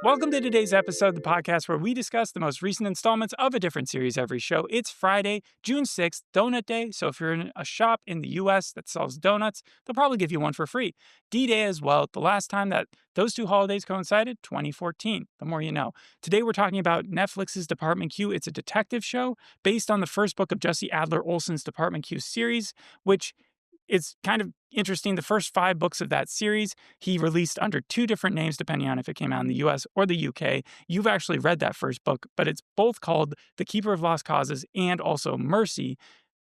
Welcome to today's episode of the podcast where we discuss the most recent installments of a different series every show. It's Friday, June 6th, Donut Day. So if you're in a shop in the U.S. that sells donuts, they'll probably give you one for free. D-Day as well. The last time that those two holidays coincided, 2014. The more you know. Today we're talking about Netflix's Department Q. It's a detective show based on the first book of Jussi Adler-Olsen's Department Q series, which it's kind of interesting. The first 5 books of that series, he released under 2 different names, depending on if it came out in the US or the UK. You've actually read that first book, but it's both called The Keeper of Lost Causes and also Mercy.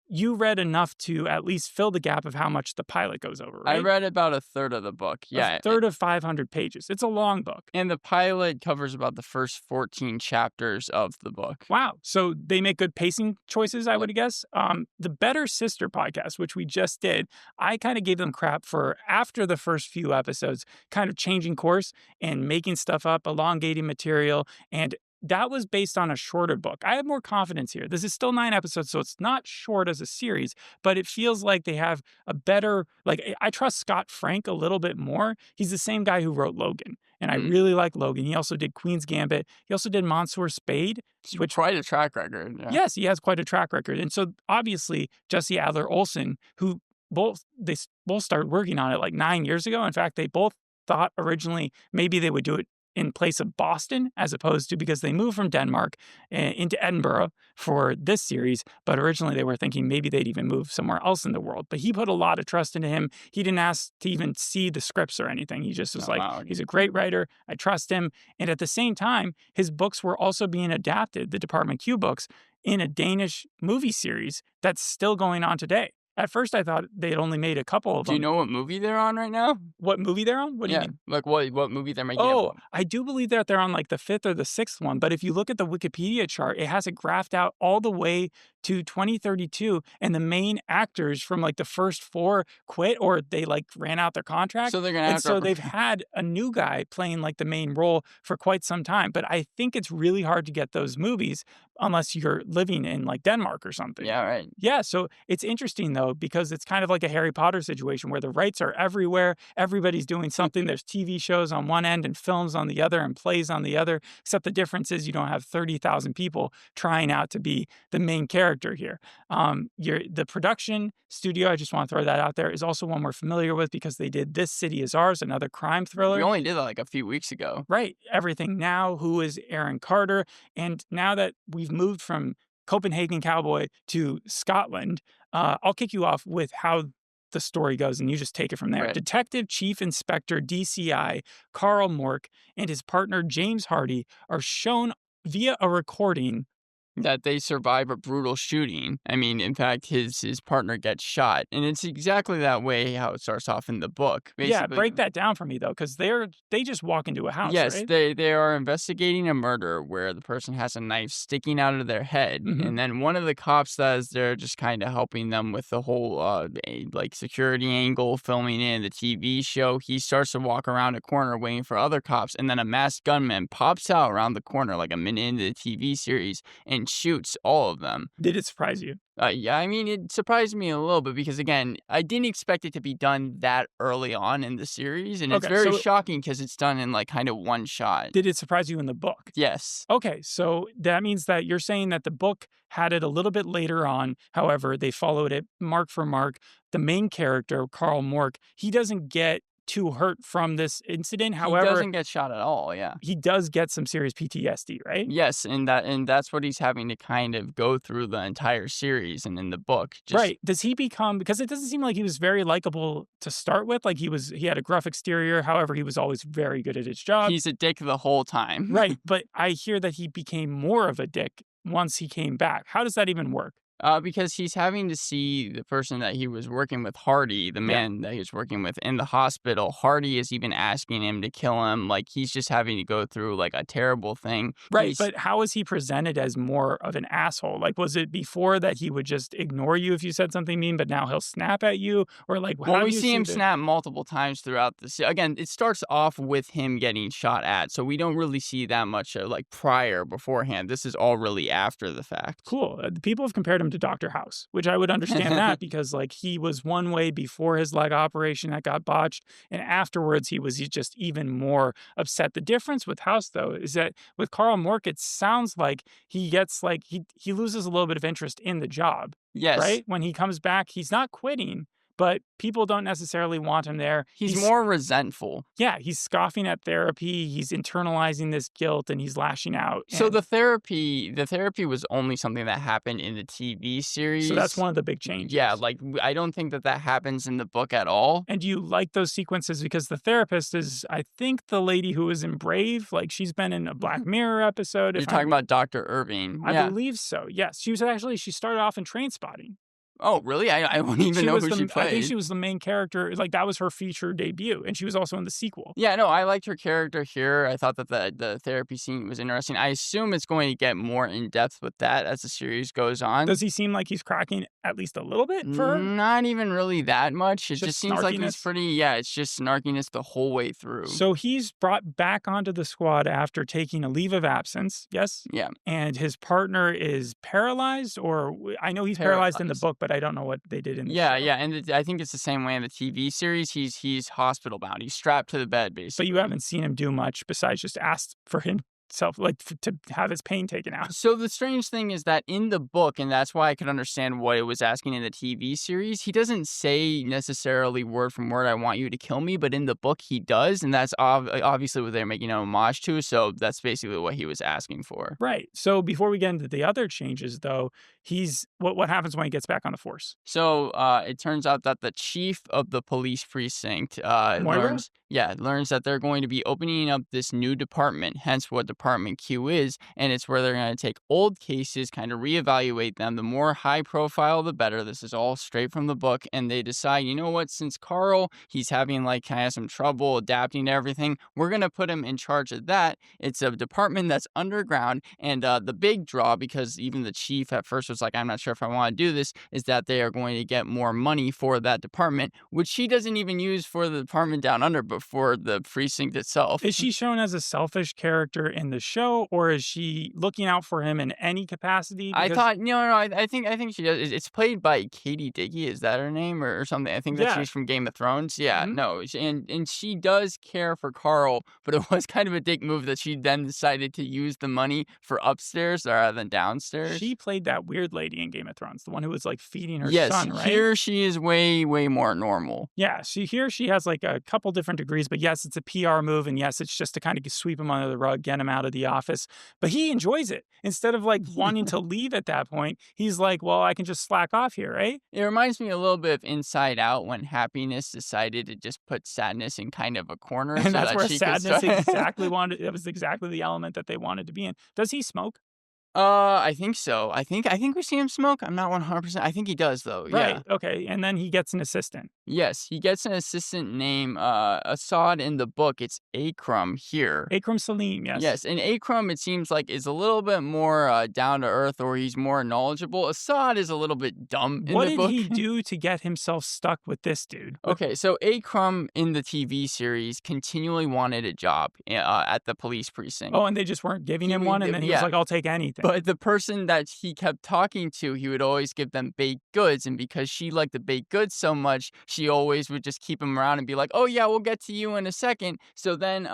You read enough to at least fill the gap of how much the pilot goes over, right? I read about a third of the book. Yeah. A third of 500 pages. It's a long book. And the pilot covers about the first 14 chapters of the book. Wow. So they make good pacing choices, I would guess. The Better Sister podcast, which we just did, I kind of gave them crap for after the first few episodes, kind of changing course and making stuff up, elongating material, and that was based on a shorter book. I have more confidence here. This is still 9 episodes, so it's not short as a series, but it feels like they have a better, I trust Scott Frank a little bit more. He's the same guy who wrote Logan, and I really like Logan. He also did Queen's Gambit. He also did Mansoor Spade. Which quite a track record. Yeah. Yes, he has quite a track record. And so obviously Jussi Adler-Olsen, who they both started working on it like 9 years ago. In fact, they both thought originally maybe they would do it in place of Boston, as opposed to, because they moved from Denmark into Edinburgh for this series, but originally they were thinking maybe they'd even move somewhere else in the world. But he put a lot of trust into him. He didn't ask to even see the scripts or anything. He just was he's a great writer. I trust him. And at the same time, his books were also being adapted, the Department Q books, in a Danish movie series that's still going on today. At first, I thought they'd only made a couple of them. Do you know what movie they're on right now? What movie they're on? What do you mean? Like what movie they're making? Oh, I do believe that they're on like the 5th or the 6th one. But if you look at the Wikipedia chart, it has it graphed out all the way to 2032. And the main actors from like the first 4 quit or they like ran out their contract. So they're going to have so they've had a new guy playing like the main role for quite some time. But I think it's really hard to get those movies unless you're living in like Denmark or something. Yeah, right. Yeah, so it's interesting though, because it's kind of like a Harry Potter situation where the rights are everywhere. Everybody's doing something. There's TV shows on one end and films on the other and plays on the other, except the difference is you don't have 30,000 people trying out to be the main character here. The production studio, I just want to throw that out there, is also one we're familiar with because they did This City Is Ours, another crime thriller. We only did that like a few weeks ago. Right. Everything Now, Who is Aaron Carter? And now that we've moved from Copenhagen Cowboy to Scotland, I'll kick you off with how the story goes, and you just take it from there. Right. Detective Chief Inspector DCI Carl Mørck and his partner James Hardy are shown via a recording that they survive a brutal shooting. I mean, in fact, his partner gets shot. And it's exactly that way how it starts off in the book. Basically, yeah, break that down for me, though, because they just walk into a house, yes, right? they are investigating a murder where the person has a knife sticking out of their head. Mm-hmm. And then one of the cops says they're just kind of helping them with the whole, security angle, filming in the TV show. He starts to walk around a corner waiting for other cops. And then a masked gunman pops out around the corner like a minute into the TV series and shoots all of them. Did it surprise you? Yeah, I mean, it surprised me a little bit because, again, I didn't expect it to be done that early on in the series. And it's very shocking because it's done in, kind of one shot. Did it surprise you in the book? Yes. Okay, so that means that you're saying that the book had it a little bit later on. However, they followed it mark for mark. The main character, Carl Mørck, he doesn't get too hurt from this incident. However, he doesn't get shot at all. Yeah, he does get some serious PTSD, right? Yes, and that's what he's having to kind of go through the entire series and in the book. Right? Does he become, because it doesn't seem like he was very likable to start with. Like he had a gruff exterior. However, he was always very good at his job. He's a dick the whole time. Right, but I hear that he became more of a dick once he came back. How does that even work? Because he's having to see the person that he was working with, Hardy, the man that he was working with in the hospital. Hardy is even asking him to kill him. Like, he's just having to go through, a terrible thing. Right, but how is he presented as more of an asshole? Like, was it before that he would just ignore you if you said something mean, but now he'll snap at you? Or, we see him snap multiple times throughout the series. Again, it starts off with him getting shot at, so we don't really see that much, beforehand. This is all really after the fact. Cool. People have compared him to Dr. House, which I would understand that because like he was one way before his leg operation that got botched. And afterwards, he's just even more upset. The difference with House, though, is that with Carl Mørck, it sounds like he gets like he loses a little bit of interest in the job. Yes. Right? When he comes back, he's not quitting, but people don't necessarily want him there. He's more resentful. Yeah, he's scoffing at therapy. He's internalizing this guilt and he's lashing out. So the therapy was only something that happened in the TV series. So that's one of the big changes. Yeah, like I don't think that happens in the book at all. And do you like those sequences? Because the therapist is, I think, the lady who was in Brave. Like she's been in a Black Mirror episode. You're talking about Dr. Irving. I believe so. Yes, she started off in Trainspotting. Oh, really? I don't even know who she played. I think she was the main character. Like, that was her feature debut, and she was also in the sequel. Yeah, no, I liked her character here. I thought that the therapy scene was interesting. I assume it's going to get more in-depth with that as the series goes on. Does he seem like he's cracking at least a little bit for her? Not even really that much. It just seems like he's pretty, it's just snarkiness the whole way through. So he's brought back onto the squad after taking a leave of absence, yes? Yeah. And his partner is paralyzed, or I know he's paralyzed in the book, but I don't know what they did in the show. Yeah, and I think it's the same way in the TV series. He's hospital bound. He's strapped to the bed, basically. But you haven't seen him do much besides just ask for himself, to have his pain taken out. So the strange thing is that in the book, and that's why I could understand what it was asking in the TV series, he doesn't say necessarily word from word, "I want you to kill me," but in the book he does, and that's obviously what they're making an homage to, so that's basically what he was asking for. Right. So before we get into the other changes, though, what happens when he gets back on the force? So it turns out that the chief of the police precinct learns that they're going to be opening up this new department, hence what Department Q is, and it's where they're going to take old cases, kind of reevaluate them. The more high profile, the better. This is all straight from the book, and they decide, you know what, since Carl, he's having like kind of some trouble adapting to everything, we're going to put him in charge of that. It's a department that's underground, and the big draw, because even the chief at first was like, I'm not sure if I want to do this, is that they are going to get more money for that department, which she doesn't even use for the department down under, but for the precinct itself. Is she shown as a selfish character in the show, or is she looking out for him in any capacity? I thought, I think she does. It's played by Katie Dickey. Is that her name or something? I think that she's from Game of Thrones. Yeah, no, and she does care for Carl, but it was kind of a dick move that she then decided to use the money for upstairs rather than downstairs. She played that weird lady in Game of Thrones, the one who was like feeding her son, right? Here she is way more normal. Yeah, she has like a couple different degrees, but yes, it's a PR move, and yes, it's just to kind of sweep him under the rug, get him out of the office. But he enjoys it. Instead of like wanting to leave at that point, he's like, well, I can just slack off here, right? It reminds me a little bit of Inside Out when happiness decided to just put sadness in kind of a corner. And that's where sadness it was exactly the element that they wanted to be in. Does he smoke? I think so. I think we see him smoke. I'm not 100%. I think he does though. Right. Yeah. Okay. And then he gets an assistant. Yes, he gets an assistant named Assad in the book. It's Akram here. Akram Salim, yes. Yes, and Akram, it seems like, is a little bit more down to earth, or he's more knowledgeable. Assad is a little bit dumb in the book. What did he do to get himself stuck with this dude? Okay, so Akram in the TV series continually wanted a job at the police precinct. Oh, and they just weren't giving him one, and then he was like, I'll take anything. But the person that he kept talking to, he would always give them baked goods, and because she liked the baked goods so much, she always would just keep him around and be like, oh yeah, we'll get to you in a second. So then,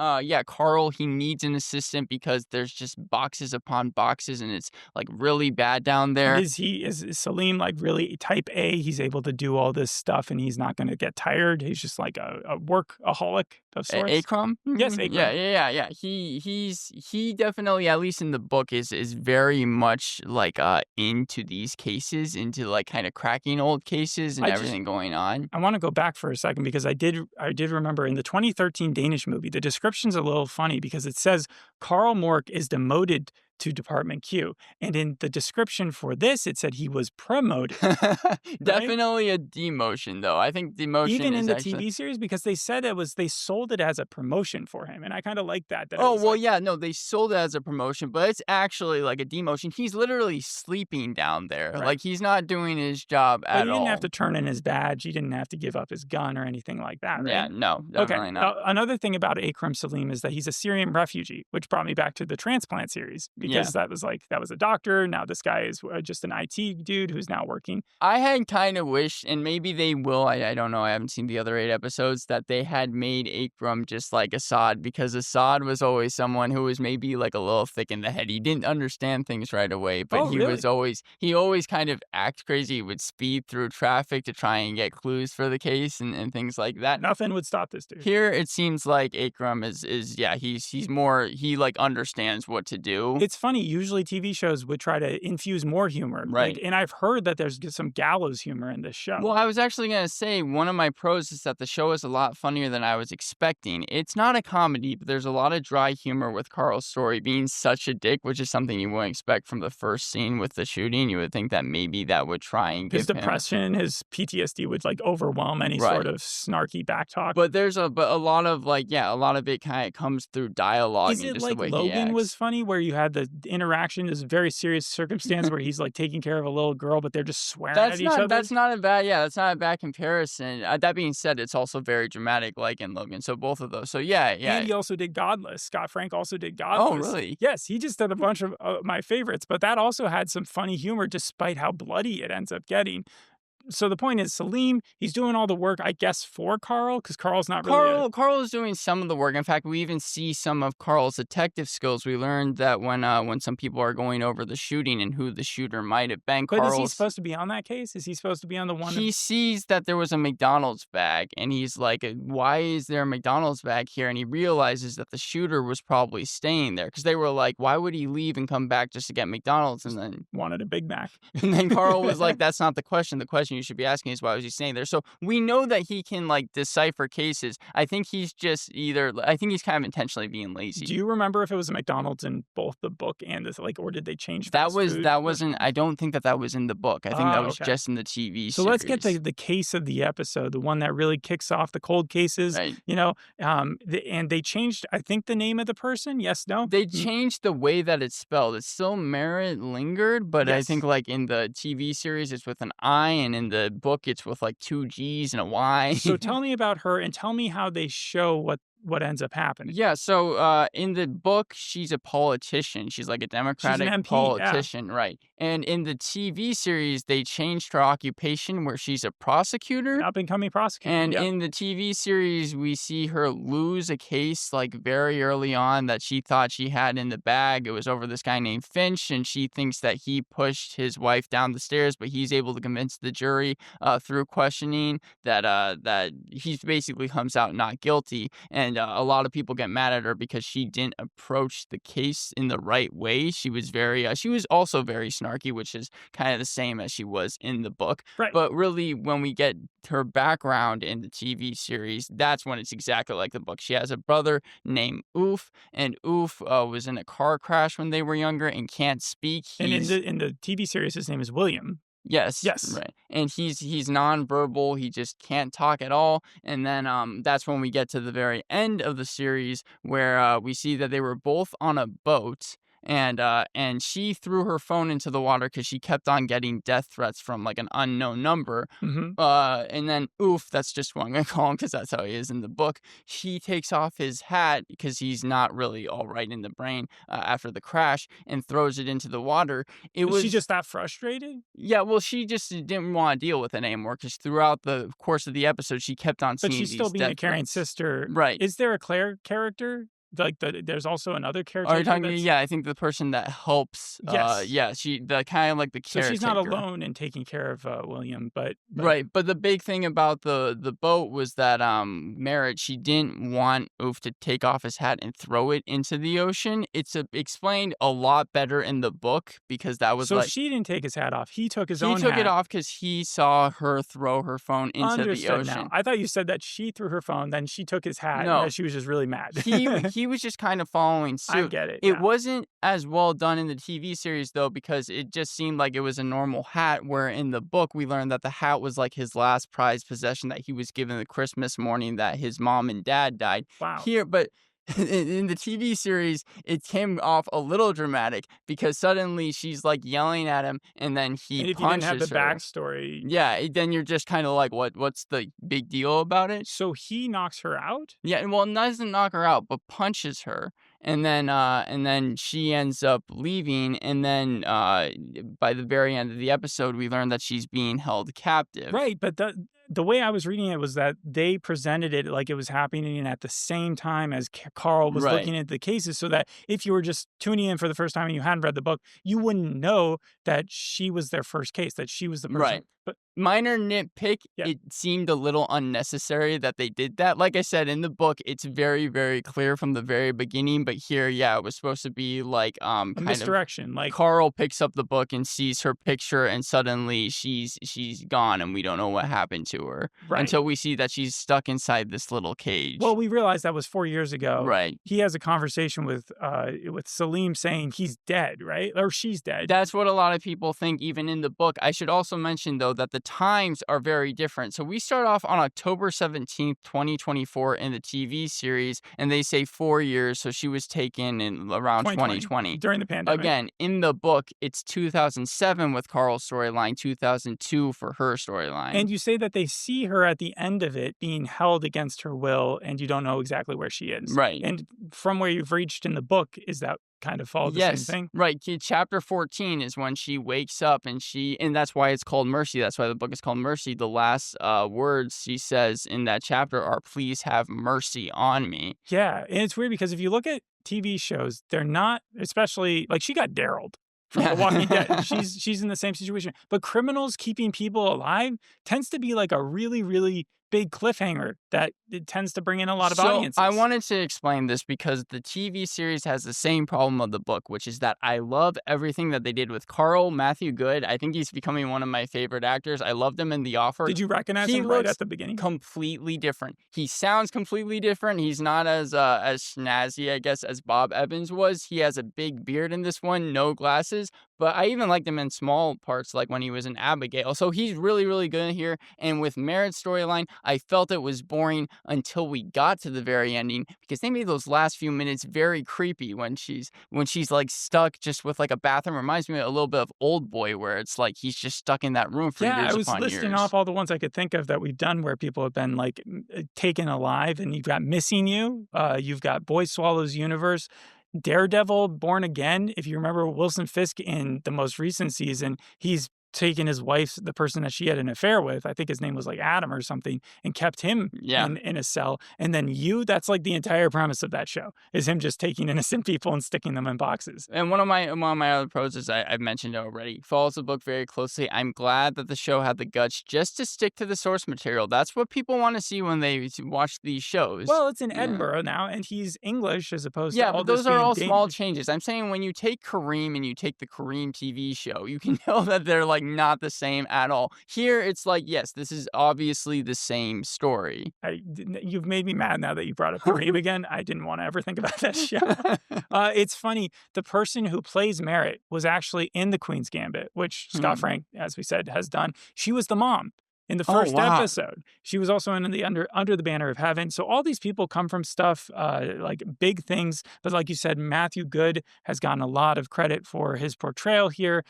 Carl, he needs an assistant because there's just boxes upon boxes, and it's like really bad down there. Is Salim like really type A? He's able to do all this stuff, and he's not going to get tired. He's just like a workaholic of sorts. Akram? Yes, Akram. Yeah. He definitely, at least in the book, is very much like into these cases, into like kind of cracking old cases and everything going on. I want to go back for a second because I did remember in the 2013 Danish movie, the description's a little funny because it says Carl Mørck is demoted to Department Q. And in the description for this, it said he was promoted. Definitely a demotion, though. I think demotion even in the actually... TV series, because they said they sold it as a promotion for him. And I kind of like that. They sold it as a promotion, but it's actually like a demotion. He's literally sleeping down there. Right. Like, he's not doing his job at all. He didn't have to turn in his badge. He didn't have to give up his gun or anything like that, right? Yeah, no, definitely not. Another thing about Akram Salim is that he's a Syrian refugee, which brought me back to the Transplant series. because that was a doctor. Now this guy is just an IT dude who's now working. I had kind of wished, and maybe they will, I don't know, I haven't seen the other 8 episodes, that they had made Akram just like Assad, because Assad was always someone who was maybe like a little thick in the head. He didn't understand things right away, but he always kind of act crazy. He would speed through traffic to try and get clues for the case and things like that. Nothing would stop this dude. Here it seems like Akram is he's more, he like understands what to do. It's funny, usually TV shows would try to infuse more humor. Right. And I've heard that there's some gallows humor in this show. Well, I was actually going to say one of my pros is that the show is a lot funnier than I was expecting. It's not a comedy, but there's a lot of dry humor with Carl's story being such a dick, which is something you wouldn't expect from the first scene with the shooting. You would think that maybe that would try and give his depression, his PTSD would like overwhelm any sort of snarky backtalk. But there's a lot of a lot of it kind of comes through dialogue. Is it like Logan was funny, where you had the interaction, this very serious circumstance where he's like taking care of a little girl, but they're just swearing at each other? That's not a bad comparison. That being said, it's also very dramatic, like in Logan. So both of those. So yeah. And he also did Godless. Scott Frank also did Godless. Oh, really? Yes, he just did a bunch of my favorites, but that also had some funny humor despite how bloody it ends up getting. So the point is, Salim, he's doing all the work, I guess, for Carl, because Carl's not really... Carl is doing some of the work. In fact, we even see some of Carl's detective skills. We learned that when some people are going over the shooting and who the shooter might have been, But is he supposed to be on that case? Is he supposed to be on the one... He sees that there was a McDonald's bag, and he's like, why is there a McDonald's bag here? And he realizes that the shooter was probably staying there, because they were like, why would he leave and come back just to get McDonald's? And then... wanted a Big Mac. And then Carl was like, that's not the question. The question you should be asking is, why was he staying there? So we know that he can like decipher cases. I think he's just I think he's kind of intentionally being lazy. Do you remember if it was a McDonald's in both the book and this, like, or did they change that? Wasn't. I don't think that was in the book. I think that was just in the TV series. So let's get the case of the episode, the one that really kicks off the cold cases. Right. You know, and they changed, I think, the name of the person. Yes, no. They changed the way that it's spelled. It's still Merritt Lingard, but I think like in the TV series it's with an I, and in the book it's with like 2 G's and a Y. So tell me about her and tell me how they show what ends up happening. Yeah, so in the book, she's a politician. She's like a Democratic MP, politician, right? And in the TV series, they changed her occupation where she's a prosecutor. Up-and-coming prosecutor. And in the TV series, we see her lose a case like very early on that she thought she had in the bag. It was over this guy named Finch, and she thinks that he pushed his wife down the stairs, but he's able to convince the jury through questioning that he basically comes out not guilty. And a lot of people get mad at her because she didn't approach the case in the right way. She was she was also very snarky, which is kind of the same as she was in the book. Right. But really, when we get her background in the TV series, that's when it's exactly like the book. She has a brother named Oof, and Oof was in a car crash when they were younger and can't speak. And in the TV series, his name is William. Yes. Right. And he's nonverbal. He just can't talk at all. And then that's when we get to the very end of the series where we see that they were both on a boat. And she threw her phone into the water because she kept on getting death threats from like an unknown number. Mm-hmm. And then Oof, that's just what I'm gonna call him because that's how he is in the book. He takes off his hat because he's not really all right in the brain after the crash and throws it into the water. Was she just that frustrated? Yeah, well, she just didn't want to deal with it anymore because throughout the course of the episode, she kept on seeing. But she's still being a caring sister, right? Is there a Claire character? Like there's also another character. Are you talking? Yeah, I think the person that helps. Yes. The kind of like the caretaker. So she's not alone in taking care of William, but right. But the big thing about the boat was that Merritt, she didn't want Oof to take off his hat and throw it into the ocean. It's explained a lot better in the book because that was so she didn't take his hat off. He took his own hat. He took it off because he saw her throw her phone into the ocean. Now. I thought you said that she threw her phone, then she took his hat, no. And that she was just really mad. He was just kind of following suit. I get it. It wasn't as well done in the TV series, though, because it just seemed like it was a normal hat, where in the book, we learned that the hat was like his last prized possession that he was given the Christmas morning that his mom and dad died. Wow. But in the TV series, it came off a little dramatic because suddenly she's like yelling at him, and then he and if punches you didn't have the her. Backstory, yeah, then you're just kind of like, what's the big deal about it? So he knocks her out? Yeah, well, doesn't knock her out, but punches her. And then she ends up leaving, and then by the very end of the episode, we learn that she's being held captive. Right, but the way I was reading it was that they presented it like it was happening at the same time as Carl was looking at the cases, so that if you were just tuning in for the first time and you hadn't read the book, you wouldn't know that she was their first case, that she was the person. Right. But minor nitpick, it seemed a little unnecessary that they did that. Like I said, in the book, it's very, very clear from the very beginning, but here, it was supposed to be like a misdirection. Like Carl picks up the book and sees her picture, and suddenly she's gone, and we don't know what happened to her until we see that she's stuck inside this little cage. Well, we realized that was 4 years ago. Right. He has a conversation with Salim saying he's dead, right? Or she's dead. That's what a lot of people think, even in the book. I should also mention, though, that the times are very different. So we start off on October 17th, 2024 in the TV series, and they say 4 years, so she was taken in around 2020. During the pandemic. Again, in the book, it's 2007 with Carl's storyline, 2002 for her storyline. And you say that they see her at the end of it being held against her will, and you don't know exactly where she is. Right. And from where you've reached in the book, is that kind of follow the same thing? Right. Chapter 14 is when she wakes up, and that's why it's called Mercy. That's why the book is called Mercy. The last words she says in that chapter are, "Please have mercy on me." Yeah. And it's weird because if you look at TV shows, they're not, especially, like, she got Daryl'd from The Walking Dead. She's in the same situation. But criminals keeping people alive tends to be like a really, really big cliffhanger that it tends to bring in a lot of audiences. I wanted to explain this because the TV series has the same problem of the book, which is that I love everything that they did with Carl Matthew Good. I think he's becoming one of my favorite actors. I loved him in The Offer. Did you recognize him right at the beginning? Completely different. He sounds completely different. He's not as snazzy, I guess, as Bob Evans was. He has a big beard in this one, no glasses. But I even liked him in small parts, like when he was in Abigail. So he's really, really good here. And with Merritt's storyline, I felt it was boring until we got to the very ending, because they made those last few minutes very creepy when she's like stuck just with like a bathroom. Reminds me a little bit of Old Boy, where it's like he's just stuck in that room for years upon years. Yeah, I was listing off all the ones I could think of that we've done where people have been like taken alive, and you've got Missing You, you've got Boy Swallows Universe, Daredevil, Born Again. If you remember Wilson Fisk in the most recent season, he's taken his wife, the person that she had an affair with, I think his name was like Adam or something, and kept him in a cell. And then that's like the entire premise of that show, is him just taking innocent people and sticking them in boxes. And one of my other pros is I've mentioned already, follows the book very closely. I'm glad that the show had the guts just to stick to the source material. That's what people want to see when they watch these shows. Well, it's in Edinburgh now, and he's English as opposed to all but those are all small Danish. changes. I'm saying when you take Kareem and you take the Kareem TV show, you can tell that they're like not the same at all. Here, it's like, yes, this is obviously the same story. You've made me mad now that you brought up Kareem again. I didn't want to ever think about that show. It's funny. The person who plays Merritt was actually in The Queen's Gambit, which Scott Frank, as we said, has done. She was the mom in the first episode. She was also in the Under the Banner of Heaven. So all these people come from stuff like big things. But like you said, Matthew Good has gotten a lot of credit for his portrayal here,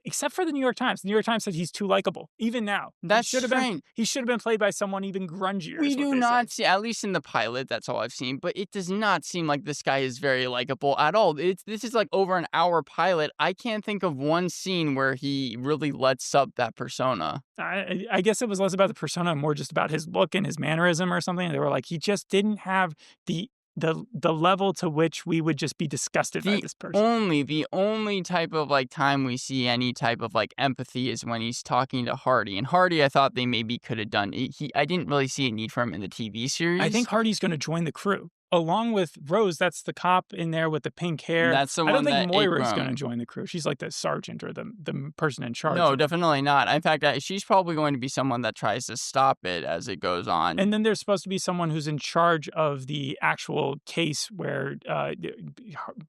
except for the New York Times. The New York Times said he's too likable, even now. That's strange. He should have been played by someone even grungier. We do not see, at least in the pilot, that's all I've seen, but it does not seem like this guy is very likable at all. This is like over an hour pilot. I can't think of one scene where he really lets up that persona. I guess it was less about the persona and more just about his look and his mannerism or something. They were like, he just didn't have the level to which we would just be disgusted by this person. The only type of like time we see any type of like empathy is when he's talking to Hardy. And Hardy, I thought they maybe could have done. I didn't really see a need for him in the TV series. I think Hardy's going to join the crew. Along with Rose, that's the cop in there with the pink hair. That's the one. I don't think Moira's going to join the crew. She's like the sergeant or the person in charge. No, definitely not. In fact, she's probably going to be someone that tries to stop it as it goes on. And then there's supposed to be someone who's in charge of the actual case where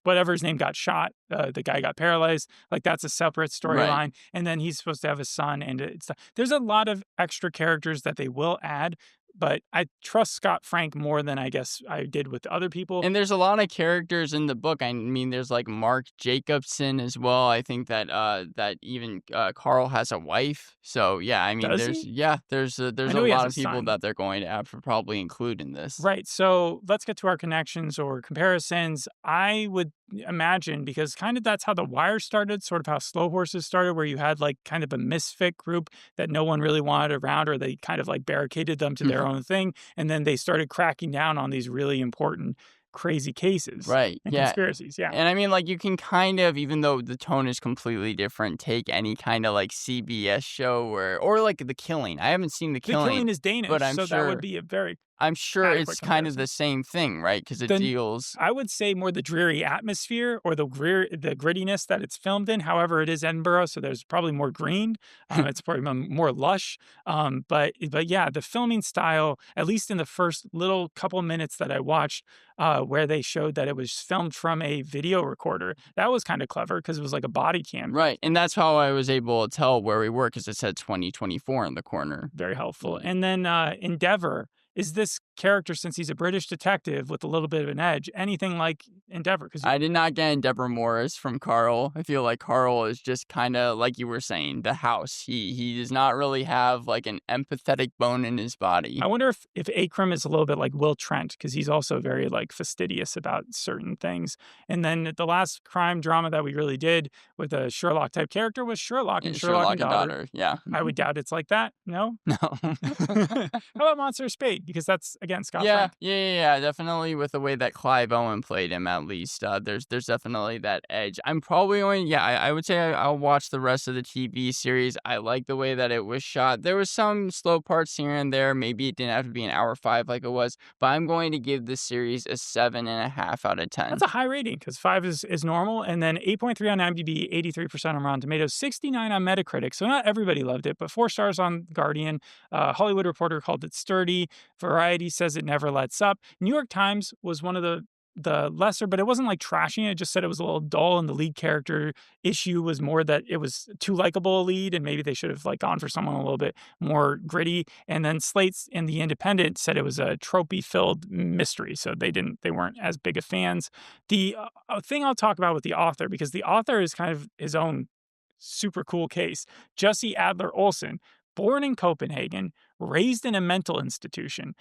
whatever his name got shot, the guy got paralyzed. Like, that's a separate storyline. Right. And then he's supposed to have a son. And there's a lot of extra characters that they will add. but I trust Scott Frank more than I guess I did with other people. And there's a lot of characters in the book. I mean, there's like Mark Jacobson as well. I think that that even Carl has a wife. So yeah, I mean, Does there's he? there's a I know he has lot a of people son. that they're going to have to probably include in this. Right. So let's get to our connections or comparisons. I would imagine, because kind of that's how The Wire started, sort of how Slow Horses started, where you had like kind of a misfit group that no one really wanted around, or they kind of like barricaded them to their own thing. And then they started cracking down on these really important, crazy cases Right. and Yeah. conspiracies. Yeah. And I mean, like, you can kind of, even though the tone is completely different, take any kind of like CBS show or like The Killing. I haven't seen The The Killing, Killing is Danish, but so that would be a very I'm sure adequate it's kind of comparison. the same thing, right? Because it Then deals. I would say more the dreary atmosphere or the grittiness that it's filmed in. However, it is Edinburgh, so there's probably more green. It's probably more lush. But yeah, the filming style, at least in the first little couple minutes that I watched, where they showed that it was filmed from a video recorder, that was kind of clever because it was like a body cam. Right. And that's how I was able to tell where we were, because it said 2024 in the corner. Very helpful. And then Endeavour. Is this character, since he's a British detective with a little bit of an edge, anything like Endeavour? Because I did not get Deborah Morris from Carl. I feel like Carl is just kind of, like you were saying, the house. He does not really have like an empathetic bone in his body. I wonder if Akram is a little bit like Will Trent, because he's also very like fastidious about certain things. And then the last crime drama that we really did with a Sherlock type character was Sherlock and Sherlock and Daughter. Yeah. I would doubt it's like that. No? No. How about Monster Spade? Because that's, again, Scott Frank. Yeah. Definitely with the way that Clive Owen played him, at least. There's definitely that edge. I'm probably going, I would say I'll watch the rest of the TV series. I like the way that it was shot. There was some slow parts here and there. Maybe it didn't have to be an hour 5 like it was, but I'm going to give this series a 7.5 out of 10. That's a high rating, because 5 is normal. And then 8.3 on IMDb, 83% on Rotten Tomatoes, 69 on Metacritic. So not everybody loved it, but 4 stars on Guardian. Hollywood Reporter called it sturdy. Variety says it never lets up. New York Times was one of the lesser, but it wasn't like trashing it. It just said it was a little dull, and the lead character issue was more that it was too likable a lead, and maybe they should have like gone for someone a little bit more gritty. And then Slate's and The Independent said it was a tropey-filled mystery, so they weren't as big of fans. The thing I'll talk about with the author, because the author is kind of his own super cool case. Jussi Adler-Olsen, born in Copenhagen, raised in a mental institutions,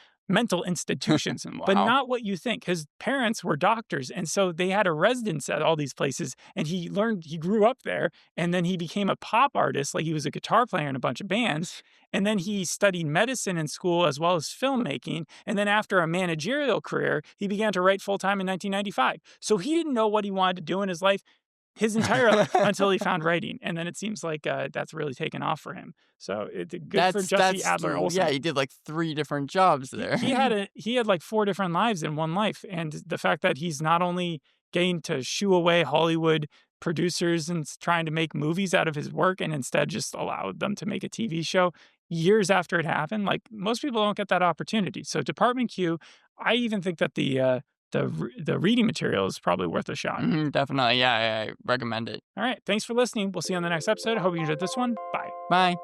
Wow. but not what you think. His parents were doctors, and so they had a residence at all these places, and he grew up there, and then he became a pop artist, like he was a guitar player in a bunch of bands, and then he studied medicine in school as well as filmmaking, and then after a managerial career, he began to write full-time in 1995. So he didn't know what he wanted to do in his life his entire life until he found writing, and then it seems like that's really taken off for him. So it's good for Jussi Adler-Olsen. Yeah, he did like 3 different jobs there. He had like 4 different lives in one life, and the fact that he's not only getting to shoo away Hollywood producers and trying to make movies out of his work, and instead just allowed them to make a TV show years after it happened. Like, most people don't get that opportunity. So Department Q, I even think that the reading material is probably worth a shot. Definitely. Yeah, I recommend it. All right. Thanks for listening. We'll see you on the next episode. Hope you enjoyed this one. Bye. Bye.